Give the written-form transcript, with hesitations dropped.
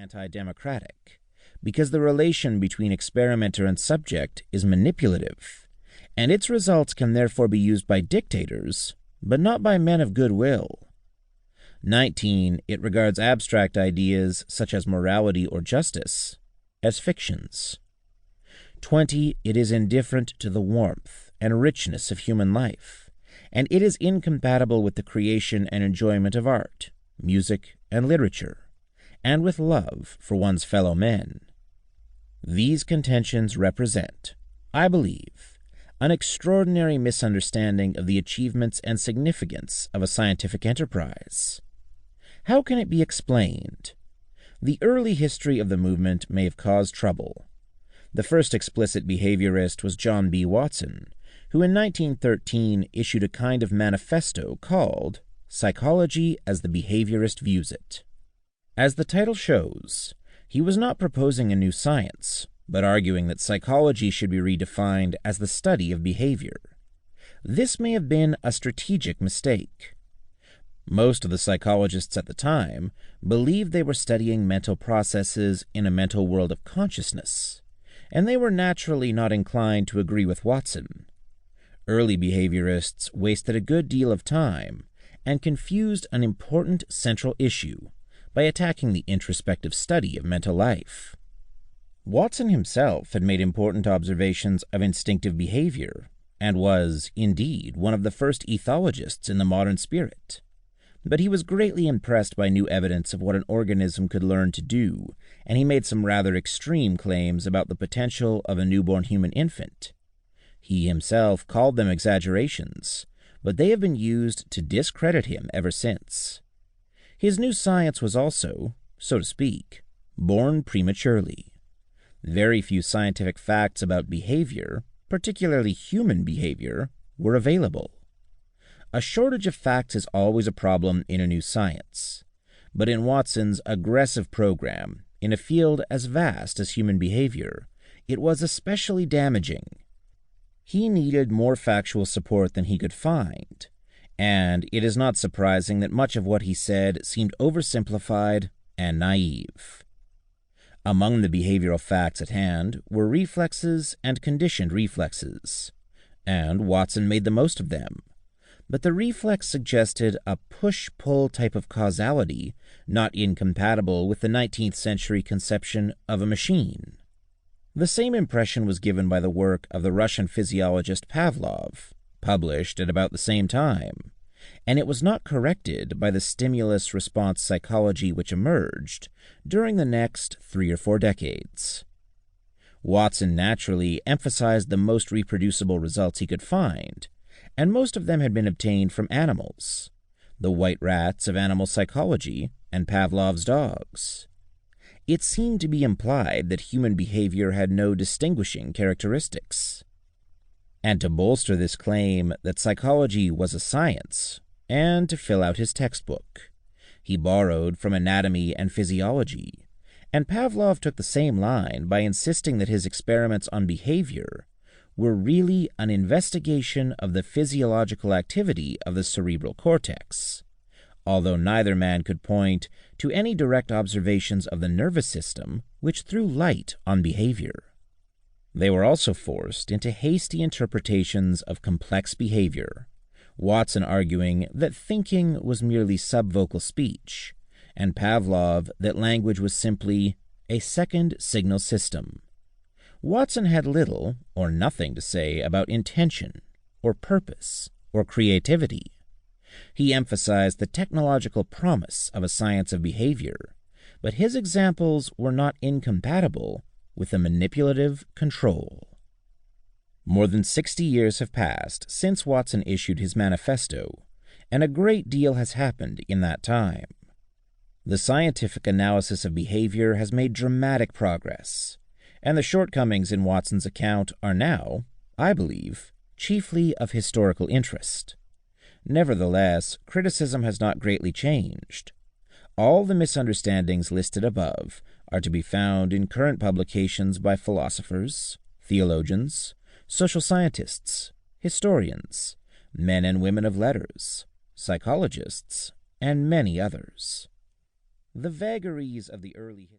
anti-democratic, because the relation between experimenter and subject is manipulative, and its results can therefore be used by dictators, but not by men of goodwill. 19. It regards abstract ideas such as morality or justice as fictions. 20. It is indifferent to the warmth and richness of human life, and it is incompatible with the creation and enjoyment of art, music, and literature, and with love for one's fellow men. These contentions represent, I believe, an extraordinary misunderstanding of the achievements and significance of a scientific enterprise. How can it be explained? The early history of the movement may have caused trouble. The first explicit behaviorist was John B. Watson, who in 1913 issued a kind of manifesto called Psychology as the Behaviorist Views It. As the title shows, he was not proposing a new science, but arguing that psychology should be redefined as the study of behavior. This may have been a strategic mistake. Most of the psychologists at the time believed they were studying mental processes in a mental world of consciousness, and they were naturally not inclined to agree with Watson. Early behaviorists wasted a good deal of time and confused an important central issue by attacking the introspective study of mental life. Watson himself had made important observations of instinctive behavior and was, indeed, one of the first ethologists in the modern spirit. But he was greatly impressed by new evidence of what an organism could learn to do, and he made some rather extreme claims about the potential of a newborn human infant. He himself called them exaggerations, but they have been used to discredit him ever since. His new science was also, so to speak, born prematurely. Very few scientific facts about behavior, particularly human behavior, were available. A shortage of facts is always a problem in a new science, but in Watson's aggressive program, in a field as vast as human behavior, it was especially damaging. He needed more factual support than he could find, and it is not surprising that much of what he said seemed oversimplified and naive. Among the behavioral facts at hand were reflexes and conditioned reflexes, and Watson made the most of them. But the reflex suggested a push-pull type of causality not incompatible with the 19th century conception of a machine. The same impression was given by the work of the Russian physiologist Pavlov, published at about the same time, and it was not corrected by the stimulus-response psychology which emerged during the next 3 or 4 decades. Watson naturally emphasized the most reproducible results he could find, and most of them had been obtained from animals, the white rats of animal psychology and Pavlov's dogs. It seemed to be implied that human behavior had no distinguishing characteristics. And to bolster this claim that psychology was a science, and to fill out his textbook, he borrowed from anatomy and physiology, and Pavlov took the same line by insisting that his experiments on behavior were really an investigation of the physiological activity of the cerebral cortex, although neither man could point to any direct observations of the nervous system which threw light on behavior. They were also forced into hasty interpretations of complex behavior, Watson arguing that thinking was merely subvocal speech, and Pavlov that language was simply a second signal system. Watson had little or nothing to say about intention, or purpose, or creativity. He emphasized the technological promise of a science of behavior, but his examples were not incompatible with a manipulative control. More than 60 years have passed since Watson issued his manifesto, and a great deal has happened in that time. The scientific analysis of behavior has made dramatic progress, and the shortcomings in Watson's account are now, I believe, chiefly of historical interest. Nevertheless, criticism has not greatly changed. All the misunderstandings listed above are to be found in current publications by philosophers, theologians, social scientists, historians, men and women of letters, psychologists, and many others. The vagaries of the early